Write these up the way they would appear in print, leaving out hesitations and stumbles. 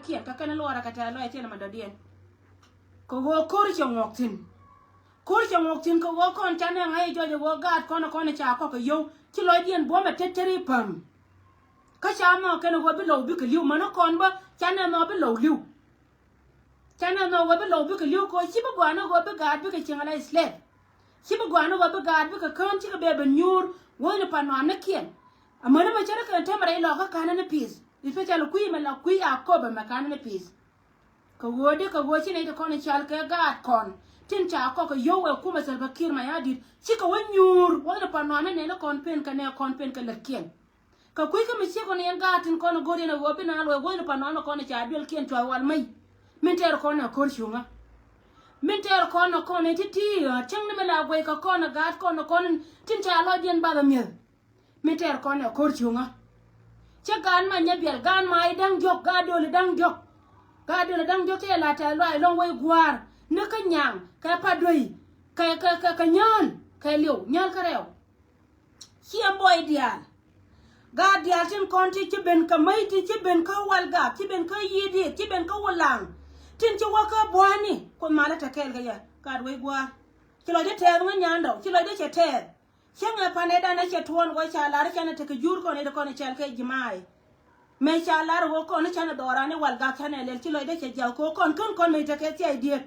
kian ka kana lora ka ta lo ya tena madodien ko go kor chongok tin ko go kon chane ngai jo jo go gat kono cha ko yo ti lo dien bo ma teteri pam ka cha mo kana go bi lo bi ka liu mano kon ba chane mo bi lo liu chane mo go bi lo bi ka liu ko chi ba gwa no go bi gat bi ka chingala slep chi ba gwa no go bi gat bi ka kon chi ka be nyur wo ne pa no na kien amana ma chara ka ta mara lo ka kana na peace especially kui me la kui a ko ba ma kana na peace ko wode ko go chi ne to kon chal ka gat kon tin cha ko yo we kuma Salva Kiir ma yadi chi ka wanyur wo ne pa no ne kon pen ka la kien ka kui ka mi chi ko ne gatin kon go na wo bi na lo wo ne pa no kon cha dul kien to wal mai min ter kon na kor shunga min ter kon no kon ti chang ne me la go ka kon gat kon tin cha lo dien ba da mi min ter kon na kor shunga cha gan ma nya biel gan mai dang jok ga do le dang jok te la ta lo ai long wai gwar ne ka nyang ka pa doi ka nyon ka liu nyal ka rew chia boy dial ga dial tin kon ti ben ka mai ti ben ka wal ga ti ben ka yidi ti ben ka walang tin ti wa ka bwani ko mala ta kel ga ya ka wai gwar ti lo de te nga nyando ti lo de che te chenga paneda na che tuon go cha lar chana te ka jur ko ne ko ne chal ka jimai me cha lar go ko ne chana dora ne wal ga chana le ti lo de che jal ko kon me te ke ti ai die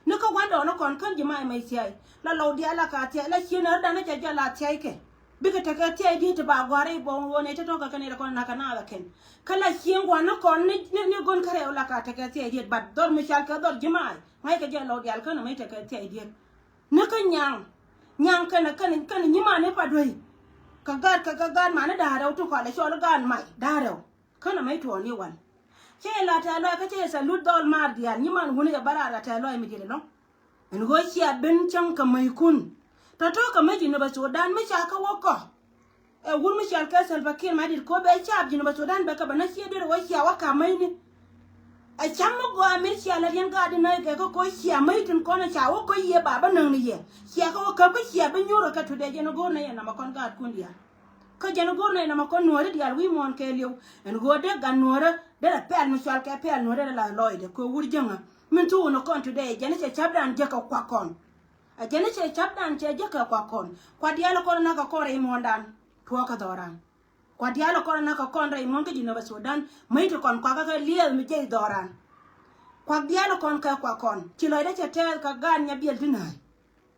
no ko wando no kon jimai mai ti ai la lo dia la ka ti la chi na da na che jala ti ai ke bi ka te ke ti ai di te ba gware bo wo ne te to ka ne ko na ka na la ken kala chi ngwa no kon ne gon kare la ka te ke ti ai di ba dor me chal ka dor jimai mai ka jalo dia ka na mai te ke ti ai di no ka nyang kana nyima ne padoi ka gad ma ne daro to ko le cholo gan mai daro kana mai to ni wan che la ta lo ka che sa lut dol mar dia nyima ngune ya barara ta lo mi dire no en go chi ben chang ka mai kun to ka mai ni ba Sudan mi cha ka woko e gun mi cha ka Salva Kiir ma dir ko be cha ni ba Sudan be ka ba na chi dir wo chi wa ka mai ni a cham mo go amir chi ala yen ga de na ke ko chi mai tin ko na cha wo ko ye ba nang ni ye chi ka wo ka ko chi ba nyuro ka to de je no go na ye na ma kon ga kun dia ka je no go na na ma kon no re dia wi mon ke liu en go de ga no re de la pel mi chal ka pel no re la loide ko wur janga min tu no kon to de je ne che chabdan je ka kwa kon a je ne che chabdan je ka kwa kon kwa dia lo kon na ka ko re mon dan to ka doran kwa dia lo kon na ka kon re mon ke jino ba Sudan mai to kon kwa ka liel mi je doran kwa dia lo kon ka kwa kon ti lo de che te ka gan nya biel dinai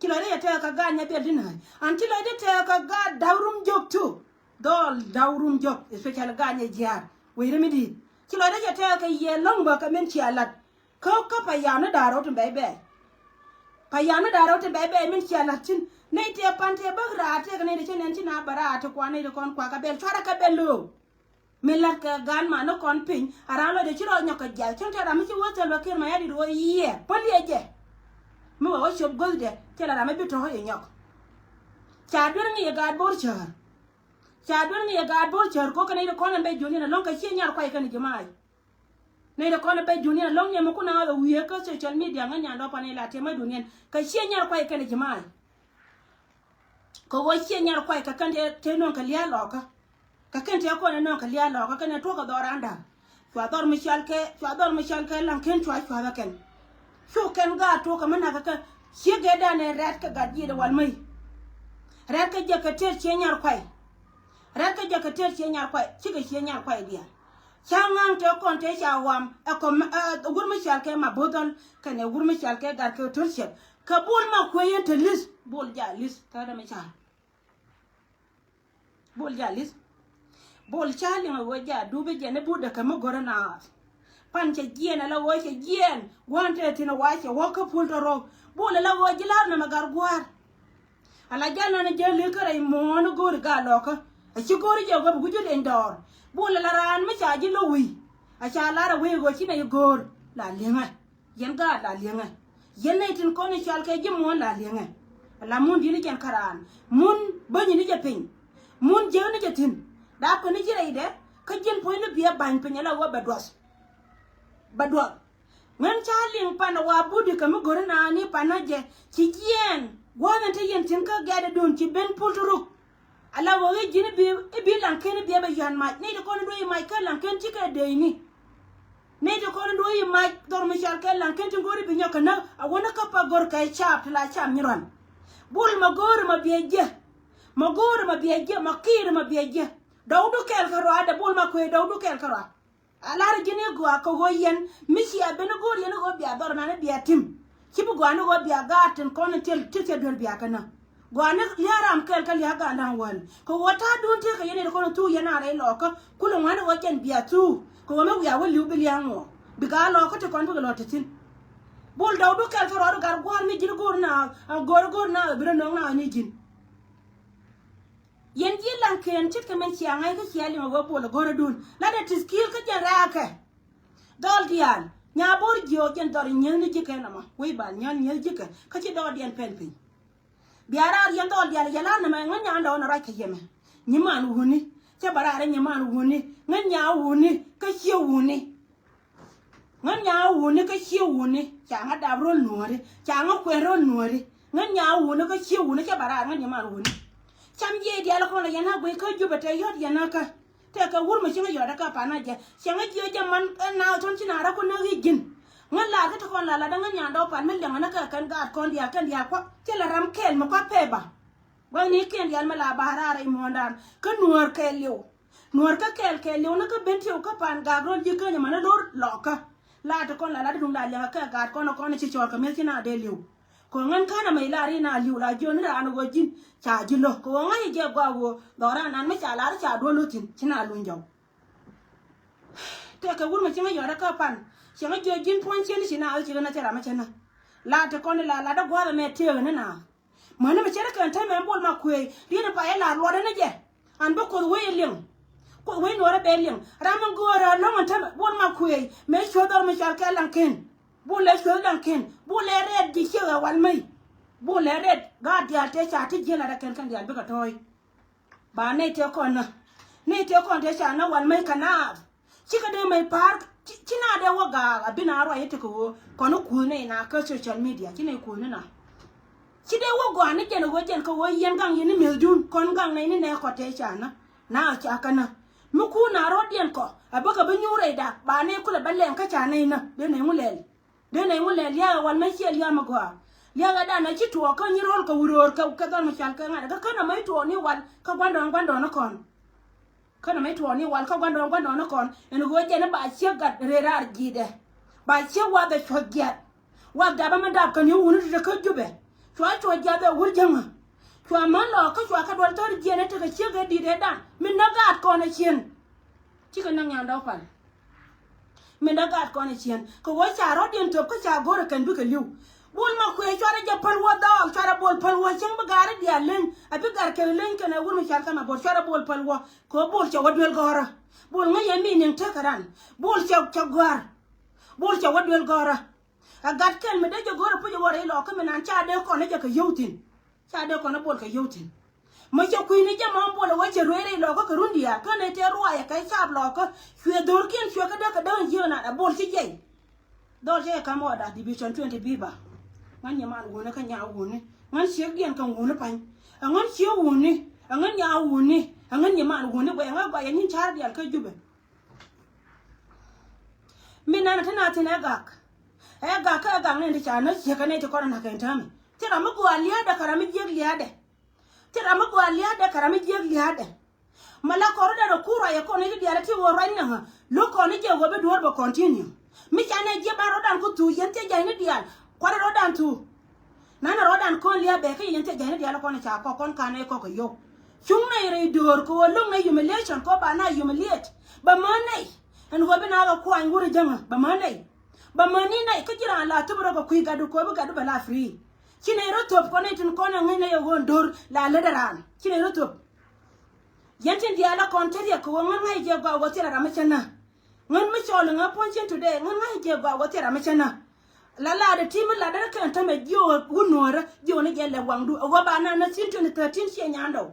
ti lo de te ka gan nya biel dinai an ti lo de te ka ga dawrum jok tu dol dawrum jok especial gan nya jar we re mi di ti lo de te ka ye long ba ka men ti alat ka pa ya na daro to bebe pa ya na daro to bebe men ti alat tin nei te pan te ba ra te ka nei de chen ti na bara te kwa nei de kon kwa ka bel chara ka belu melat ka gan ma no kon pin ara lo de chiro nyoka jal chen ta mi chi wo Salva Kiir ma ya di ro ye pon ye je mi wo shob gol de te la ma bi to ye nyok cha dur ngi ga bor char ko ka nei de kon be joni na lon ka chi nyar kwa ka ni jimai nei de kon be joni na lon ye mo kuna ga wiye ka social media nga nya do pa nei la te ma dunien ka chi nyar kwa ka ni jimai ko wo chi nyar kwa ka kan te non ka lia lo ka kan te ko na ka lia lo ka kan to ka doranda chwa dor michal ke lan ken chwa da ken shu ken ga to ka mana ka chi ge da ne rat ka ga di da wal mai rat ka je ka ter che nyar kwai chi ga che nyar kwai dia changang te kon te cha wam e ko gur michal ke ma bodon ka ne gur michal ke gar ke turche ka bul ma ko yen te lis bul ja lis ta da michal bul ja lis bol chali ma woja dube je ne buda kama gorana panche jiena la woche jien wante tina wache woka pulto ro bol la woji lar na magar gwar ala jana ne jeli kare mon gor ga loka a ci gori je go buju den dor bol la ran ma chaji lo wi a cha lara we go ci ne gor la lenga yen ga la lenga yen ne tin ko ne chal ke jim mon la lenga la mun dini ken karan mun bani ni je pin mun je ne je tin da ko ni jira ide ka jin po ni biya ban pe nyala wa badwa men chaling pana wa budi ka mu gorna ni panaje ci yen wona te yen tin ka gade don ci ben pulturuk ala wo jini bi lan ken bi ba yan ma ni ko do yi mai ka lan ken ci ka de ni ne to kon do yi ma dor mi shal kel lan ken to gori bi nyoka na a wona ka pa gor kai chap la cham nyiron bul ma gor ma bieje ma gor ma bieje ma kir ma bieje dawdu kel karo ada bul ma kwe dawdu kel karo alar jini gwa ko hoyen misi abeno gor yen go bia dor na ne bia tim kibu gwa no go bia gaten kon tel tete dor bia kana gwa ne yaram kel kal ya ga ndan wal ko wata dun te ka yene ko tu yana re loka kulo ngana go ken bia tu ko ma wiya wali ubil yango biga loka te kon buga lotetin bul dawdu kel karo gar gwa ni jini gor na biro no na ni jin yen ji lan ken chit ka men chianga ka chiali ma go bol gor dun la de tiskil ka jara ka dol dial nya bor jio ken dor nyen ni jike na ma we ba nyan nyen jike ka ci do dien pen pin biara yen dol dial yala na ma ngan nya ndo na ra ka yeme ni man huni ce barare ni man huni ngan nya huni ka chi huni ngan nya huni ka chi huni changa da ro nuore changa kwero nuore ngan nya huni ka chi huni ce barare ngan nya man huni cham ye dia la ko la yana gwe ka juba te yot yana ka te ka wur ma chinga yoda ka pana je chinga je jaman na ton china ra ko na gin ngan la ka to kon la da ngan nya do pan mel ngana ka kan ga kon dia kwa te la ram kel ma kwa peba wa ni ken dia ma la bahara ra mo ndan ka nuor kel yo nuor ka kel yo na ka bentio ka pan ga ro je ka nya mana dor loka la to kon la dum da la ka ga kon ko na chi chor ka mel china de liu ko ngan kana mai lari na liu la jo ni ran go jin cha jilo ko ngai je gwa wo dora nan ma cha la cha do lutin china lunjaw te ka wur ma chinga yora ka pan chinga jo jin pon chen china al china tera ma chana la te kon la da gwa me te na mana ma chera kan ta me bol ma kwe ri na pa la lo na je an ba ko we ling ko we no ra be ling ram go ra lo ma ta bol ma kwe me cho dor ma char ka lan ken bule so lan ken bule red di chega wal mai bule red ga dia te cha ti jela da ken kan dia be ka toy ba ne te kon te cha na wal mai kana chika de mai park china de waga abina ro yete ko kono ku ne na ka social media chine ku ne na chide wo go ne ken go jen ko wo yen gang yin mildun kon gang ne ne ko te cha na cha kana mu ku na ro dien ko abaka be nyure da ba ne kula ballen ka cha ne na be ne mulel dene ngule liya wal mai che liya magwa liya ga da na chi to ko ni rol ko wuror ka don ma chal ka ngada ka kana mai to ni wal ka gwando na kon kana mai to ni wal ka gwando na kon en go je na ba che ga rerar gide ba che wa da chogya wa da ba ma da kan yu wunu da ka jube to ja da wurjanga to man lo ka ka dol to je na ta ka che ga di de da min na ga ko na chen chi ka na nya da fa min da gat kon chien ko wo cha ro din to ko cha gor kan bu ka liu bul ma ku chara ja pal wa da chara bol pal wa chang ba gar dia len abi gar ke len kana wur ma char kama bol chara bol pal wa ko bol cha wadwel gora bol nga yemi nin ta karan bol cha gar bol cha wadwel gora a gat ken me da ja gora pu ja wore lo ka me nan cha de ko ne ja ka youtin cha de ko na bol ka youtin ma cha ku ni ja ma bol wa cha ruere lo ko rundia ka ne te ruwa ya kai sab lo ko chwe dor ken chwe ka da ji na da bol si je dor je ka mo da division 20 biba man ya man wona ka nya woni man sie gen kan woni pan ngan sie woni ngan nya woni ngan ya man woni ba nga ba ya nin char dial ka jube mina na tana tana gak ka ga ne cha na sie ka ne te ko na ka entame tira ma ko aliya da karami je liya de tira ma ko aliya da karami je liya de mala ko da kura ya ko ne dial ti wo ran na lo ko ne je wo be do ba continue mi cha ne je ba ro dan ko tu yen te ja ne dial kwara ro dan tu nana ro dan kon liya be ka yen te ja ne dial ko ne cha ko kon ka ne ko yo chung ne re dor ko lo ne humiliation ko ba na humiliate ba ma ne en go be na ga ko an wuri janga ba ma ne ba ma ni ne ka jira la to bro ko ku ga du ko ba ga du ba la free chine ro top ko ne tin ko na ne yo go dor la le daran chine ro top yentin dia la kon te ko ngan ngai je ga go tira ma chana ngan mi chol nga ponchen today ngan ngai je ga go tira ma chana la de tim la da kan ta me jo gunora jo ne je le wangdu go ba na 13 che nyando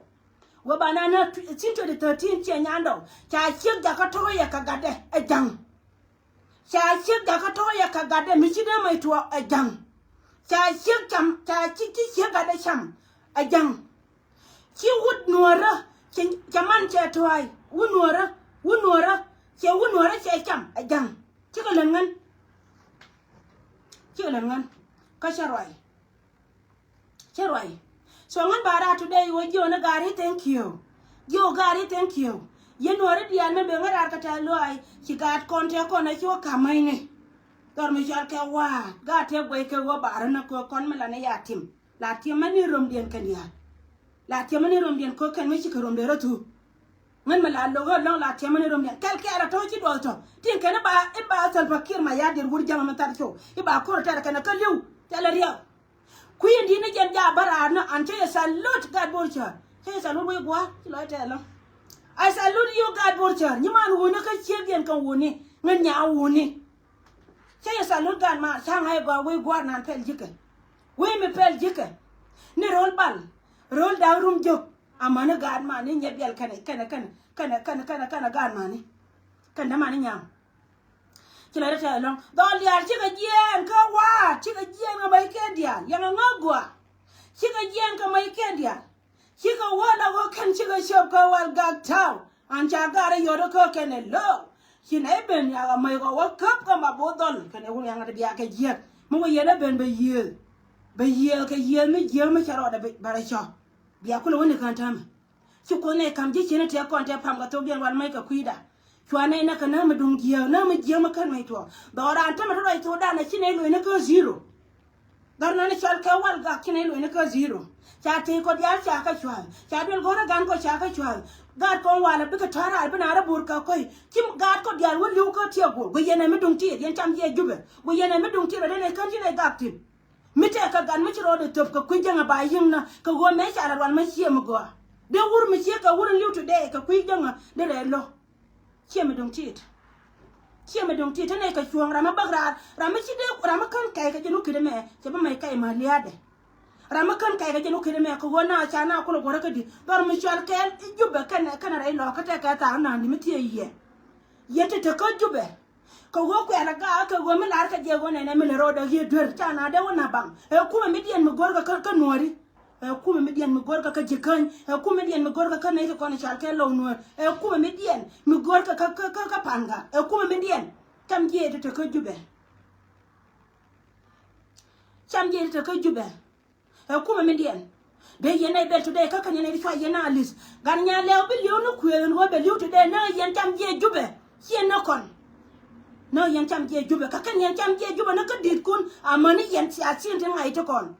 go ba na 13 che nyando cha chi ga ka to ya ka gade e jang cha chi ga ka to ya ka gade mi chi de mai to e jang cha chi ga de cham e jang chi wud nuora cha man che toy wunora che cham e jang chứ có lần ngân có chơi rồi so ngân bà ra today wo jo na gari thank you ye no re dian me be ngara ka ta loai ci gat kon te kon na cho kamai ne tor me chal ke wa ga te gwe ke wo bar na ko kon me la ne yatim la ti mani rom dien kan ya la ti mani rom dien ko kan me ci ko rom de ratu ngan me la lo go long la ti mani rom dien kal ke ara to ci do to tin kan ba sal fakir ma ya dir wur jama man tar cho ba ko ta kan ka liu ta la riya ku yin di ne jen ja bara na an ce salut ga bolcha ce salut we gwa ci lo ta lo I salute you, God, Borcher. You man who no can check and come winning. When you are winning. Say a salute, God, man. Shanghai go away, go and pel chicken. We me pel chicken. Ne roll ball. Roll down room joke. I'm on a god man in your bell. Can a god money. Can the money young. Till I tell along. Don't ya chicken yen, go what? Chicken yen of my candia. Young and no go. Chicken yen come my candia. Chica wala wo kan chica shop ko wal gag town an cha gara yodo ko ken lo chine ben ya mai go wa kap ka ma bodol kan e wunya ngada biya ke jiet mo yena ben be ye ke ye me charo da bare cho biya ko woni kan tam ci ko ne kam ji chine te kon te pam ga to bian wal mai ka kuida chwane na kana ma dung je ma kan mai to do ran ta ma ro to da na chine lo ne ko zero dar na ne chal ka wal ga chine lo ne ko zero cha te ko dia cha ka chwa cha dul gora gan ko cha ka chwa gar ko wala bi ka tara bi na ra bur ka koi kim gar ko dia wo lu ko tie go go yene mi dung ti yen cham ye jube go yene mi dung ti re ne kan ti ne gap ti mi te ka gan mi ro de top ka ku janga ba yin na ka go me cha ran ma chie mo go de wur mi chie ka wur liu today ka ku janga de re lo chie mi dung ti te ne ka chuang ra ma bagra ra mi chi de ra ma kan kai ka jinu ki de me che ba mai kai ma liade ramakan kai ga jenu kire me ko wona cha na ko gora ka di dor mi chal ken jube kan rai lo ka ta ka ta na ni miti ye te ko jube ko go ko ala ga ka go mi lar ka je go ne mi le ro do ye dor cha na de wona bang e ku mi dien mi gor ka nori e ku mi dien mi gor ka jikan e ku mi dien mi gor ka ne ko ne chal ke lo no e ku mi dien mi gor ka panga e ku mi dien tam je te ko jube cham je te ko jube kuma median be yena be today ka kan yena fa yena alis gan nya le be liu no kwen ho be liu today na yen tam je jube yen na kon no yen tam je jube ka kan yen tam je jube na ka dit kun amani yen ti atin tin ngai to kon